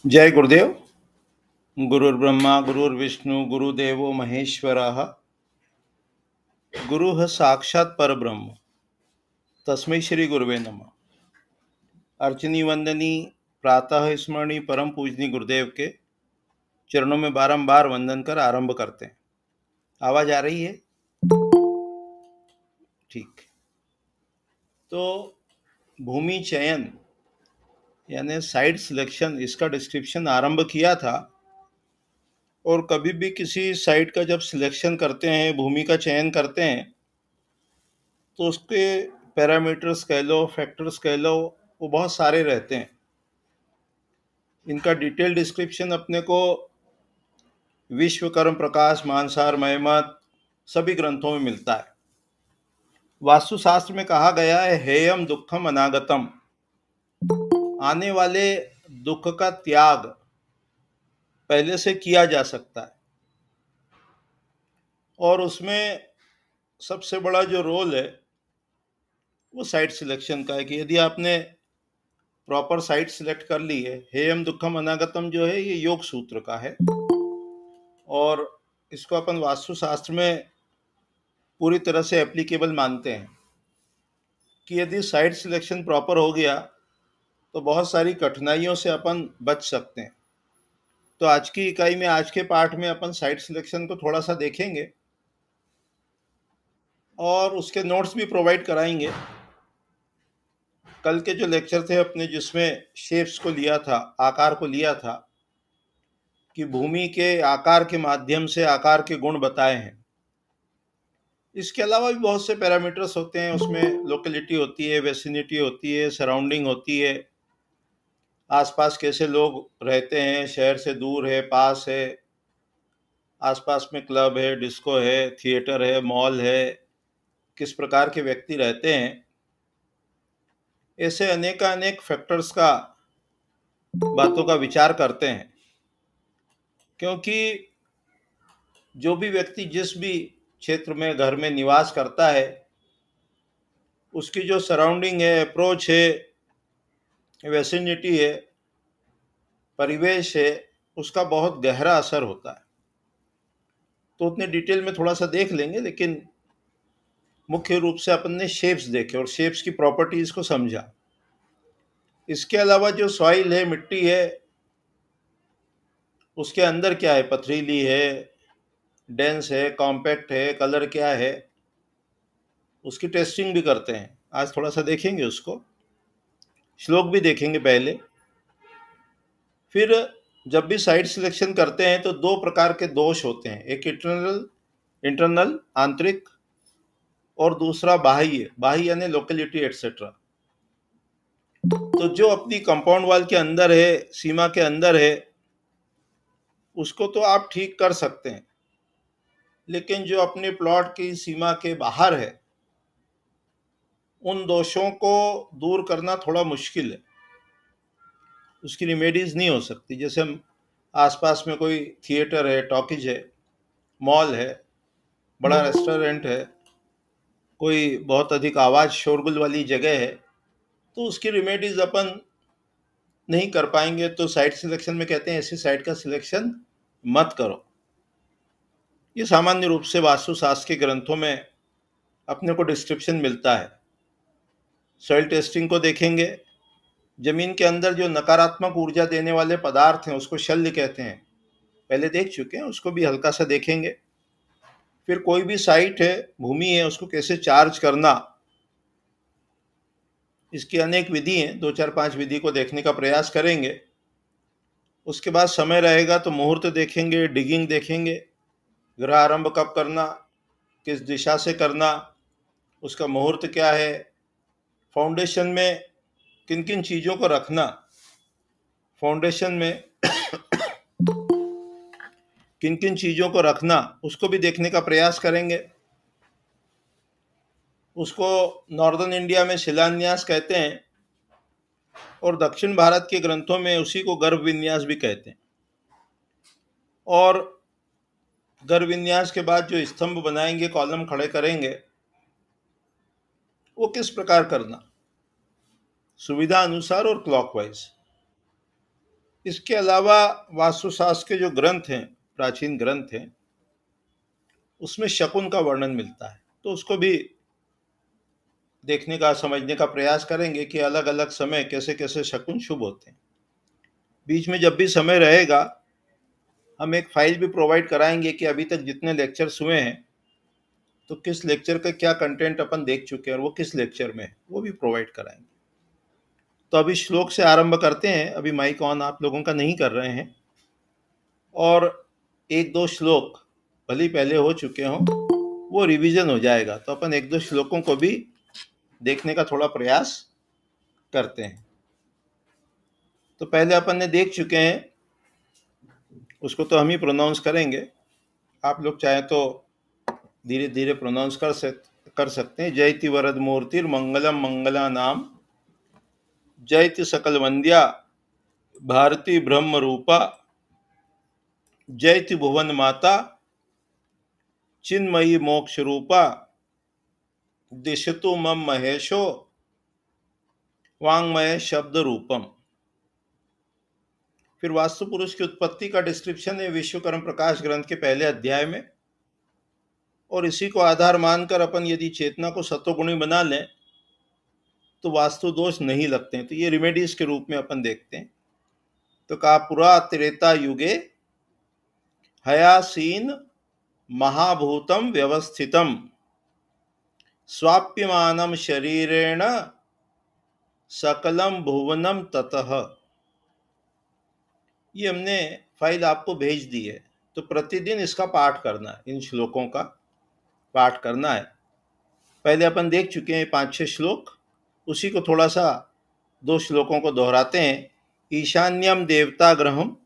जय गुरुदेव। गुरुर्ब्रह्मा गुरुर्विष्णु गुरुदेवो महेश्वरः। गुरुः साक्षात् परब्रह्म तस्मै श्री गुरुवे नमः। अर्चनी वंदनी प्रातः स्मरणी परम पूजनी गुरुदेव के चरणों में बारंबार वंदन कर आरंभ करते हैं। आवाज आ रही है? ठीक। तो भूमि चयन यानी साइट सिलेक्शन, इसका डिस्क्रिप्शन आरंभ किया था। और कभी भी किसी साइट का जब सिलेक्शन करते हैं, भूमि का चयन करते हैं, तो उसके पैरामीटर्स कह लो, फैक्टर्स कह लो, वो बहुत सारे रहते हैं। इनका डिटेल डिस्क्रिप्शन अपने को विश्वकर्म प्रकाश, मानसार, महमत सभी ग्रंथों में मिलता है। वास्तुशास्त्र में कहा गया है, हेयम दुखम अनागतम, आने वाले दुख का त्याग पहले से किया जा सकता है। और उसमें सबसे बड़ा जो रोल है वो साइट सिलेक्शन का है कि यदि आपने प्रॉपर साइट सिलेक्ट कर ली है। हेयम दुखम अनागतम जो है ये योग सूत्र का है, और इसको अपन वास्तुशास्त्र में पूरी तरह से एप्लीकेबल मानते हैं कि यदि साइट सिलेक्शन प्रॉपर हो गया तो बहुत सारी कठिनाइयों से अपन बच सकते हैं। तो आज की इकाई में, आज के पार्ट में अपन साइट सिलेक्शन को थोड़ा सा देखेंगे और उसके नोट्स भी प्रोवाइड कराएंगे। कल के जो लेक्चर थे अपने, जिसमें शेप्स को लिया था, आकार को लिया था, कि भूमि के आकार के माध्यम से आकार के गुण बताए हैं। इसके अलावा भी बहुत से पैरामीटर्स होते हैं उसमें। लोकेलिटी होती है, वेसिनिटी होती है, सराउंडिंग होती है, आसपास कैसे लोग रहते हैं, शहर से दूर है, पास है, आसपास में क्लब है, डिस्को है, थिएटर है, मॉल है, किस प्रकार के व्यक्ति रहते हैं। ऐसे अनेक फैक्टर्स का, बातों का विचार करते हैं, क्योंकि जो भी व्यक्ति जिस भी क्षेत्र में, घर में निवास करता है, उसकी जो सराउंडिंग है, अप्रोच है, वेसिनिटी है, परिवेश है, उसका बहुत गहरा असर होता है। तो उतने डिटेल में थोड़ा सा देख लेंगे, लेकिन मुख्य रूप से अपन ने शेप्स देखे और शेप्स की प्रॉपर्टीज को समझा। इसके अलावा जो सॉइल है, मिट्टी है, उसके अंदर क्या है, पथरीली है, डेंस है, कॉम्पैक्ट है, कलर क्या है, उसकी टेस्टिंग भी करते हैं। आज थोड़ा सा देखेंगे उसको, श्लोक भी देखेंगे पहले। फिर जब भी साइट सिलेक्शन करते हैं तो दो प्रकार के दोष होते हैं, एक इंटरनल आंतरिक, और दूसरा बाह्य। बाह्य यानी लोकेलिटी एटसेट्रा। तो जो अपनी कंपाउंड वॉल के अंदर है, सीमा के अंदर है, उसको तो आप ठीक कर सकते हैं, लेकिन जो अपने प्लॉट की सीमा के बाहर है, उन दोषों को दूर करना थोड़ा मुश्किल है। उसकी रिमेडीज नहीं हो सकती। जैसे हम आसपास में कोई थिएटर है, टॉकीज है, मॉल है, बड़ा रेस्टोरेंट है, कोई बहुत अधिक आवाज शोरगुल वाली जगह है, तो उसकी रिमेडीज अपन नहीं कर पाएंगे। तो साइट सिलेक्शन में कहते हैं ऐसी साइट का सिलेक्शन मत करो। ये सामान्य रूप से वास्तुशास्त्र के ग्रंथों में अपने को डिस्क्रिप्शन मिलता है। सॉइल टेस्टिंग को देखेंगे। जमीन के अंदर जो नकारात्मक ऊर्जा देने वाले पदार्थ हैं उसको शल्य कहते हैं, पहले देख चुके हैं, उसको भी हल्का सा देखेंगे। फिर कोई भी साइट है, भूमि है, उसको कैसे चार्ज करना, इसकी अनेक विधि हैं। 2 4 5 विधि को देखने का प्रयास करेंगे। उसके बाद समय रहेगा तो मुहूर्त देखेंगे, डिगिंग देखेंगे, ग्रह आरंभ कब करना, किस दिशा से करना, उसका मुहूर्त क्या है, फाउंडेशन में किन किन चीज़ों को रखना, फाउंडेशन में किन किन चीज़ों को रखना, उसको भी देखने का प्रयास करेंगे। उसको नॉर्दर्न इंडिया में शिलान्यास कहते हैं, और दक्षिण भारत के ग्रंथों में उसी को गर्भ विन्यास भी कहते हैं। और गर्भ विन्यास के बाद जो स्तंभ बनाएंगे, कॉलम खड़े करेंगे, वो किस प्रकार करना, सुविधा अनुसार और क्लॉकवाइज। इसके अलावा वास्तुशास्त्र के जो ग्रंथ हैं, प्राचीन ग्रंथ हैं, उसमें शकुन का वर्णन मिलता है, तो उसको भी देखने का, समझने का प्रयास करेंगे कि अलग अलग समय कैसे कैसे शकुन शुभ होते हैं। बीच में जब भी समय रहेगा हम एक फाइल भी प्रोवाइड कराएंगे कि अभी तक जितने लेक्चर्स हुए हैं तो किस लेक्चर का क्या कंटेंट अपन देख चुके हैं और वो किस लेक्चर में है, वो भी प्रोवाइड कराएंगे। तो अभी श्लोक से आरंभ करते हैं। अभी माइक ऑन आप लोगों का नहीं कर रहे हैं, और एक दो श्लोक भले पहले हो चुके हों, वो रिवीजन हो जाएगा, तो अपन एक दो श्लोकों को भी देखने का थोड़ा प्रयास करते हैं। तो पहले अपन ने देख चुके हैं, उसको तो हम ही प्रोनाउंस करेंगे, आप लोग चाहे तो धीरे धीरे प्रोनाउंस कर सकते हैं। जयति वरद मूर्तिर मंगलम मंगला नाम, जयति सकल वंद्या भारती ब्रह्म रूपा, जयति भुवन माता चिन्मयी मोक्ष रूपा, दिशतु मम महेशो वांग्मय शब्द रूपम। फिर वास्तु पुरुष की उत्पत्ति का डिस्क्रिप्शन है विश्वकर्म प्रकाश ग्रंथ के पहले अध्याय में, और इसी को आधार मानकर अपन यदि चेतना को सत्वगुणी बना लें तो वास्तु दोष नहीं लगते हैं। तो ये रिमेडीज के रूप में अपन देखते हैं। तो कहा पुरा त्रेता युगे हयासीन महाभूतम व्यवस्थितम स्वाप्यमानम शरीरेण सकलम भुवनम ततः। ये हमने फाइल आपको भेज दी है, तो प्रतिदिन इसका पाठ करना है, इन श्लोकों का पाठ करना है। पहले अपन देख चुके हैं 5-6 श्लोक, उसी को थोड़ा सा 2 श्लोकों को दोहराते हैं। ईशान्यम देवता ग्रहम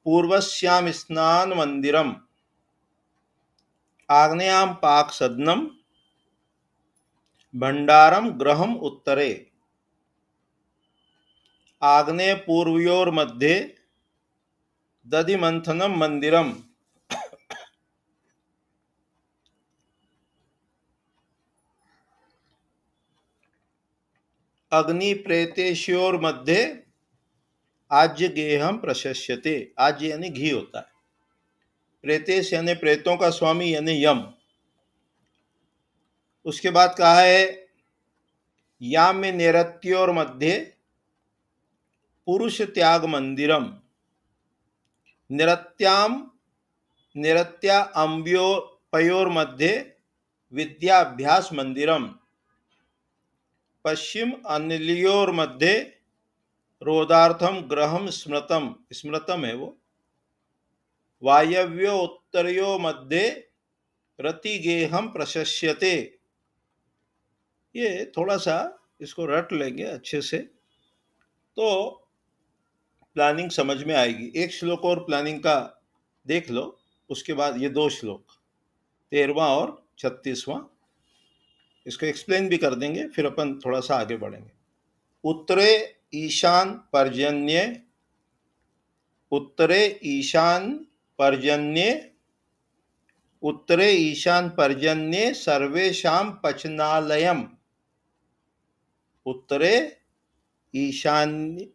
पूर्वस्याम स्नान मंदिरम आग्नेयाम पाक सदनम भंडारम ग्रहम उत्तरे आग्नेय पूर्वयोर मध्ये दधि मंथनम मंदिरम अग्नि प्रेतेश्योर मध्ये आज्य गेहम प्रशस्यते। आज्य यानी घी होता है, प्रेतेश यानी प्रेतों का स्वामी यानी यम। उसके बाद कहा है याम में निरत्योर मध्ये पुरुष त्याग मंदिरम, निरत्याम निरत्या अम्ब्यो पयोर मध्ये विद्याभ्यास मंदिरम, पश्चिम अनिलियोर मध्ये रोदार्थम ग्रहम स्मृतम, स्मृतम है वो, वायव्यो उत्तरयो मध्ये रतिगेहम प्रशस्यते। ये थोड़ा सा इसको रट लेंगे अच्छे से तो प्लानिंग समझ में आएगी। एक श्लोक और प्लानिंग का देख लो, उसके बाद ये 2 श्लोक 13वां और 36वां इसको एक्सप्लेन भी कर देंगे, फिर अपन थोड़ा सा आगे बढ़ेंगे। उत्तरे ईशान पर्जन्ये, उत्तरे ईशान पर्जन्ये, उत्तरे ईशान पर्जन्ये सर्वेषां पचनालयम, उत्तरे ईशान्य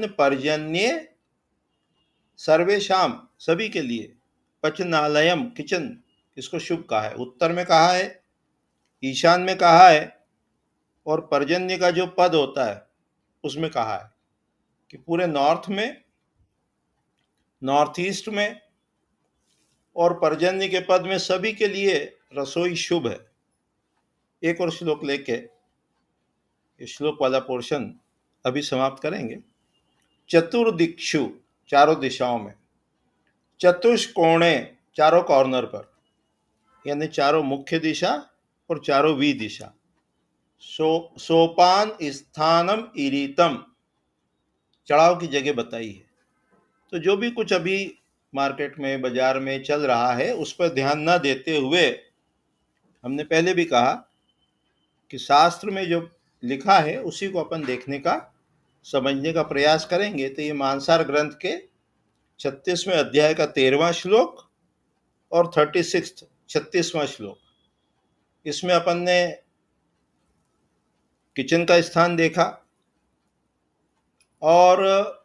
पर्जन्ये सर्वेषाम सभी के लिए, पचनालयम किचन इसको शुभ कहा है। उत्तर में कहा है, ईशान में कहा है, और पर्जन्य का जो पद होता है उसमें कहा है कि पूरे नॉर्थ में, नॉर्थ ईस्ट में और पर्जन्य के पद में सभी के लिए रसोई शुभ है। एक और श्लोक लेके श्लोक वाला पोर्शन अभी समाप्त करेंगे। चतुर्दिक्षु चारों दिशाओं में, चतुष्कोणे चारों कॉर्नर पर, यानी चारों मुख्य दिशा और चारों वी दिशा, सोपान स्थानम इरीतम चढ़ाव की जगह बताई है। तो जो भी कुछ अभी मार्केट में बाजार में चल रहा है उस पर ध्यान न देते हुए, हमने पहले भी कहा कि शास्त्र में जो लिखा है उसी को अपन देखने का, समझने का प्रयास करेंगे। तो ये मानसार ग्रंथ के 36वें अध्याय का 13वां श्लोक और 36वां श्लोक, इसमें अपन ने किचन का स्थान देखा, और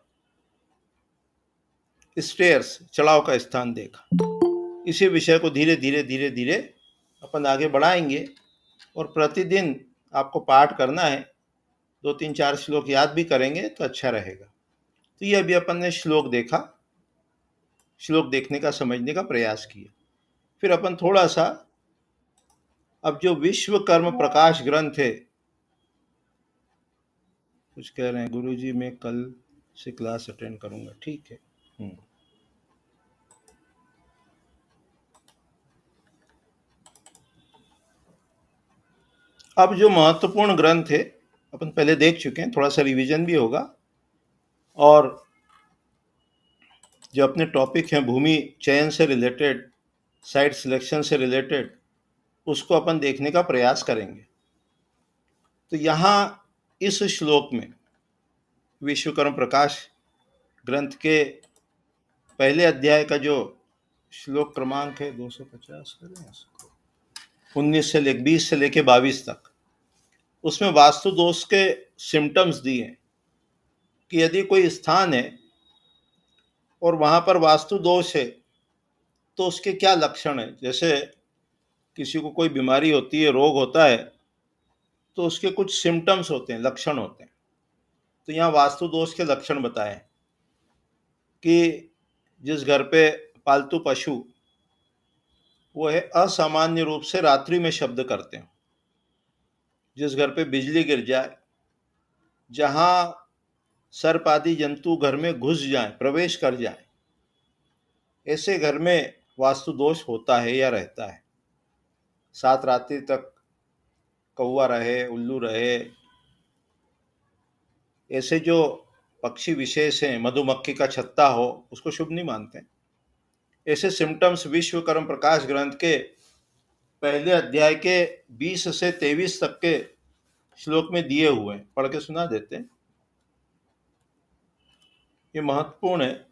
स्टेयर्स, चढ़ाव का स्थान देखा। इसी विषय को धीरे धीरे धीरे धीरे अपन आगे बढ़ाएंगे और प्रतिदिन आपको पाठ करना है। 2-3-4 श्लोक याद भी करेंगे तो अच्छा रहेगा। तो ये अभी अपन ने श्लोक देखा, श्लोक देखने का, समझने का प्रयास किया। फिर अपन थोड़ा सा अब जो विश्वकर्म प्रकाश ग्रंथ है, कुछ कह रहे हैं गुरुजी मैं कल से क्लास अटेंड करूंगा, ठीक है। अब जो महत्वपूर्ण ग्रंथ है अपन पहले देख चुके हैं, थोड़ा सा रिवीजन भी होगा। और जो अपने टॉपिक हैं भूमि चयन से रिलेटेड, साइट सिलेक्शन से रिलेटेड, उसको अपन देखने का प्रयास करेंगे। तो यहाँ इस श्लोक में विश्वकर्म प्रकाश ग्रंथ के पहले अध्याय का जो श्लोक क्रमांक है 250 करें, 19 से 20 से लेके 22 तक, उसमें वास्तु दोष के सिम्टम्स दिए हैं कि यदि कोई स्थान है और वहां पर वास्तु दोष है तो उसके क्या लक्षण है। जैसे किसी को कोई बीमारी होती है, रोग होता है, तो उसके कुछ सिम्टम्स होते हैं, लक्षण होते हैं। तो यहाँ वास्तु दोष के लक्षण बताए कि जिस घर पे पालतू पशु वो है असामान्य रूप से रात्रि में शब्द करते हैं, जिस घर पे बिजली गिर जाए, जहां सर्प आदि जंतु घर में घुस जाए, प्रवेश कर जाए, ऐसे घर में वास्तु दोष होता है या रहता है। 7 रात्रि तक कौवा रहे, उल्लू रहे, ऐसे जो पक्षी विशेष हैं, मधुमक्खी का छत्ता हो, उसको शुभ नहीं मानते। ऐसे सिम्टम्स विश्वकर्म प्रकाश ग्रंथ के पहले अध्याय के 20 से 23 तक के श्लोक में दिए हुए हैं। पढ़ के सुना देते हैं, ये महत्वपूर्ण है,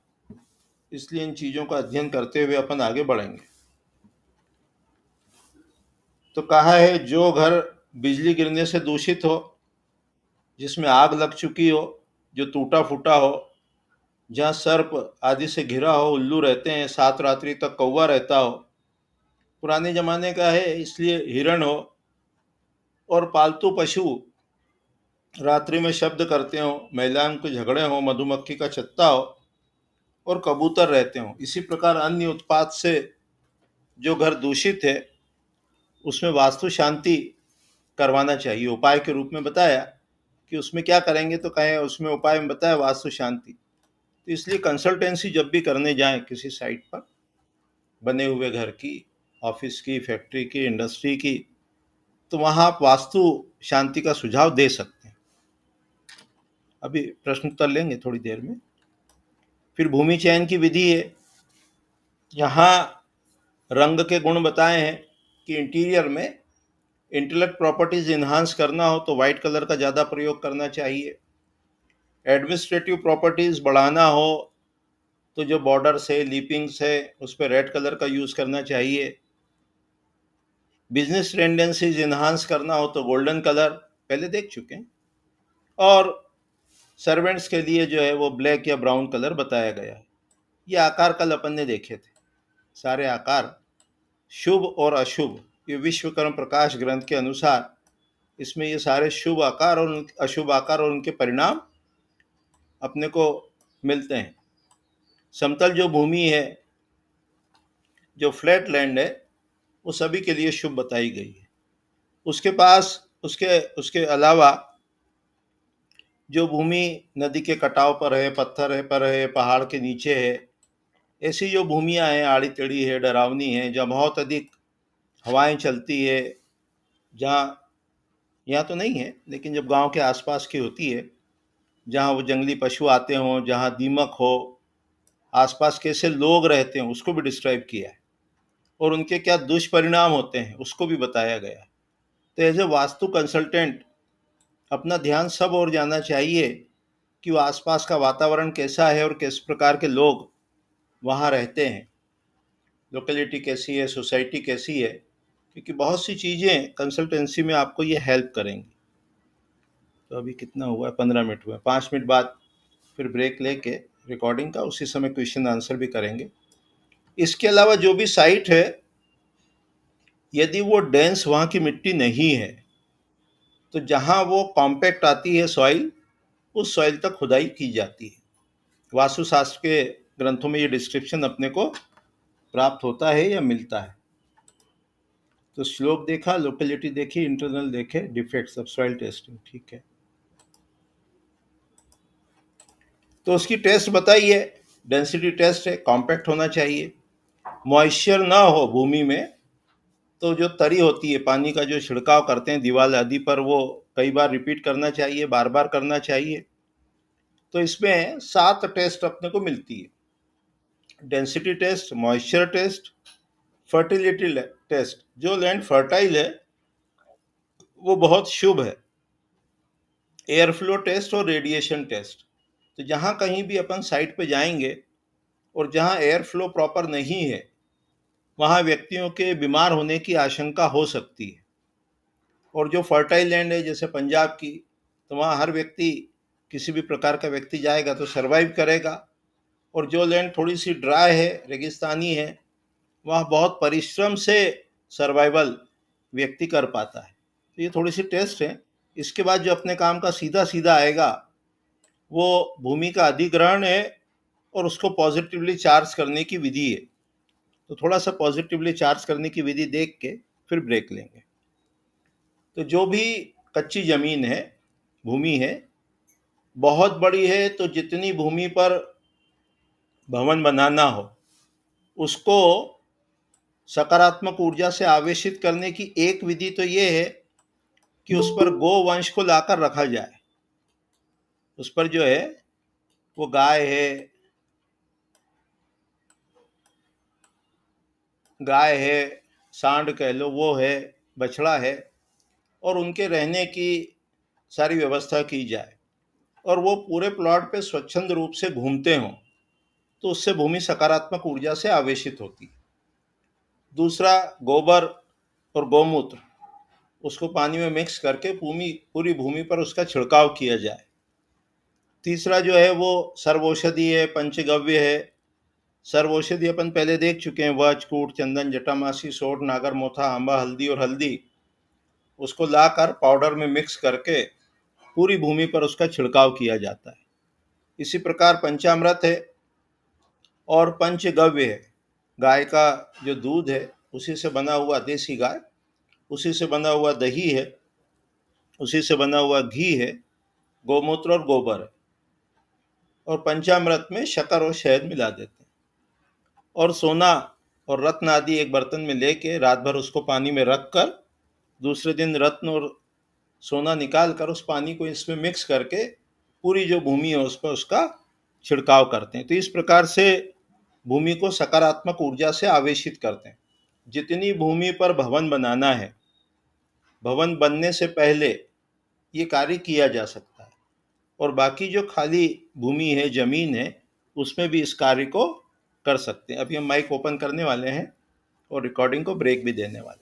इसलिए इन चीजों का अध्ययन करते हुए अपन आगे बढ़ेंगे। तो कहा है जो घर बिजली गिरने से दूषित हो, जिसमें आग लग चुकी हो, जो टूटा फूटा हो, जहाँ सर्प आदि से घिरा हो, उल्लू रहते हैं, 7 रात्रि तक कौवा रहता हो, पुराने जमाने का है इसलिए हिरण हो, और पालतू पशु रात्रि में शब्द करते हो, महिलाओं के झगड़े हो, मधुमक्खी का छत्ता हो और कबूतर रहते हो। इसी प्रकार अन्य उत्पाद से जो घर दूषित है उसमें वास्तु शांति करवाना चाहिए। उपाय के रूप में बताया कि उसमें क्या करेंगे, तो कहें उसमें उपाय में बताया वास्तु शांति। तो इसलिए कंसल्टेंसी जब भी करने जाएं किसी साइट पर, बने हुए घर की, ऑफिस की, फैक्ट्री की, इंडस्ट्री की, तो वहाँ आप वास्तु शांति का सुझाव दे सकते हैं। अभी प्रश्न उत्तर लेंगे थोड़ी देर में। फिर भूमि चयन की विधि है। यहाँ रंग के गुण बताए हैं कि इंटीरियर में इंटेलेक्ट प्रॉपर्टीज इन्हांस करना हो तो वाइट कलर का ज़्यादा प्रयोग करना चाहिए। एडमिनिस्ट्रेटिव प्रॉपर्टीज बढ़ाना हो तो जो बॉर्डर्स है, लीपिंग्स है, उस पर रेड कलर का यूज़ करना चाहिए। बिजनेस टेंडेंसीज इन्हांस करना हो तो गोल्डन कलर, पहले देख चुके हैं। और सर्वेंट्स के लिए जो है वो ब्लैक या ब्राउन कलर बताया गया है। ये आकार कल अपन ने देखे थे, सारे आकार शुभ और अशुभ। ये विश्वकर्म प्रकाश ग्रंथ के अनुसार इसमें ये सारे शुभ आकार और अशुभ आकार और उनके परिणाम अपने को मिलते हैं। समतल जो भूमि है, जो फ्लैट लैंड है, वो सभी के लिए शुभ बताई गई है। उसके पास उसके उसके अलावा जो भूमि नदी के कटाव पर है, पत्थर है पर है, पहाड़ के नीचे है, ऐसी जो भूमियाँ हैं, आड़ी टेढ़ी है, डरावनी है, जहाँ बहुत अधिक हवाएं चलती है, जहाँ यहाँ तो नहीं है लेकिन जब गांव के आसपास की होती है, जहाँ वो जंगली पशु आते हों, जहाँ दीमक हो, आसपास कैसे लोग रहते हैं उसको भी डिस्क्राइब किया है, और उनके क्या दुष्परिणाम होते हैं उसको भी बताया गया है। तो एज ए वास्तु कंसल्टेंट अपना ध्यान सब ओर जाना चाहिए कि वो आसपास का वातावरण कैसा है और किस प्रकार के लोग वहाँ रहते हैं, लोकेलिटी कैसी है, सोसाइटी कैसी है, क्योंकि बहुत सी चीज़ें कंसल्टेंसी में आपको ये हेल्प करेंगी। तो अभी कितना हुआ है, 15 मिनट हुआ है, 5 मिनट बाद फिर ब्रेक लेके रिकॉर्डिंग का उसी समय क्वेश्चन आंसर भी करेंगे। इसके अलावा जो भी साइट है, यदि वो डेंस वहाँ की मिट्टी नहीं है तो जहाँ वो कॉम्पैक्ट आती है सॉइल, उस सॉइल तक खुदाई की जाती है। वास्तुशास्त्र के ग्रंथों में ये डिस्क्रिप्शन अपने को प्राप्त होता है या मिलता है। तो श्लोक देखा, लोकेलिटी देखी, इंटरनल देखे, डिफेक्ट्स ऑफ सॉइल टेस्टिंग, ठीक है। तो उसकी टेस्ट बताइए, डेंसिटी टेस्ट है, कॉम्पैक्ट होना चाहिए, मॉइस्चर ना हो भूमि में। तो जो तरी होती है, पानी का जो छिड़काव करते हैं दीवार आदि पर, वो कई बार रिपीट करना चाहिए, बार बार करना चाहिए। तो इसमें 7 टेस्ट अपने को मिलती है। Density test, moisture test, fertility test, जो लैंड फर्टाइल है वो बहुत शुभ है, एयर फ्लो टेस्ट और रेडिएशन टेस्ट। तो जहाँ कहीं भी अपन साइट पे जाएंगे और जहाँ एयर फ्लो प्रॉपर नहीं है, वहाँ व्यक्तियों के बीमार होने की आशंका हो सकती है। और जो फर्टाइल लैंड है जैसे पंजाब की, तो वहाँ हर व्यक्ति, किसी भी प्रकार का व्यक्ति जाएगा तो सर्वाइव करेगा। और जो लैंड थोड़ी सी ड्राई है, रेगिस्तानी है, वहाँ बहुत परिश्रम से सर्वाइवल व्यक्ति कर पाता है। तो ये थोड़ी सी टेस्ट है। इसके बाद जो अपने काम का सीधा सीधा आएगा वो भूमि का अधिग्रहण है और उसको पॉजिटिवली चार्ज करने की विधि है। तो थोड़ा सा पॉजिटिवली चार्ज करने की विधि देख के फिर ब्रेक लेंगे। तो जो भी कच्ची जमीन है, भूमि है, बहुत बड़ी है तो जितनी भूमि पर भवन बनाना हो उसको सकारात्मक ऊर्जा से आवेशित करने की एक विधि तो ये है कि उस पर गो वंश को लाकर रखा जाए। उस पर जो है वो गाय है, सांड कह लो, वो है, बछड़ा है, और उनके रहने की सारी व्यवस्था की जाए और वो पूरे प्लॉट पे स्वच्छंद रूप से घूमते हों, तो उससे भूमि सकारात्मक ऊर्जा से आवेशित होती है। दूसरा, गोबर और गौमूत्र, उसको पानी में मिक्स करके पूरी भूमि पर उसका छिड़काव किया जाए। तीसरा जो है वो सर्वौषधि है, पंचगव्य है। सर्वौषधि अपन पहले देख चुके हैं, वच, कूट, चंदन, जटामासी, सोट, नागर मोथा, आंबा, हल्दी और हल्दी, उसको लाकर पाउडर में मिक्स करके पूरी भूमि पर उसका छिड़काव किया जाता है। इसी प्रकार पंचामृत है और पंचगव्य है। गाय का जो दूध है उसी से बना हुआ, देसी गाय, उसी से बना हुआ दही है, उसी से बना हुआ घी है, गौमूत्र और गोबर है। और पंचामृत में शक्कर और शहद मिला देते हैं। और सोना और रत्न आदि एक बर्तन में लेके रात भर उसको पानी में रख कर दूसरे दिन रत्न और सोना निकाल कर उस पानी को इसमें मिक्स करके पूरी जो भूमि है उस पर उसका छिड़काव करते हैं। तो इस प्रकार से भूमि को सकारात्मक ऊर्जा से आवेशित करते हैं। जितनी भूमि पर भवन बनाना है, भवन बनने से पहले ये कार्य किया जा सकता है। और बाकी जो खाली भूमि है, जमीन है, उसमें भी इस कार्य को कर सकते हैं। अभी हम माइक ओपन करने वाले हैं और रिकॉर्डिंग को ब्रेक भी देने वाले हैं।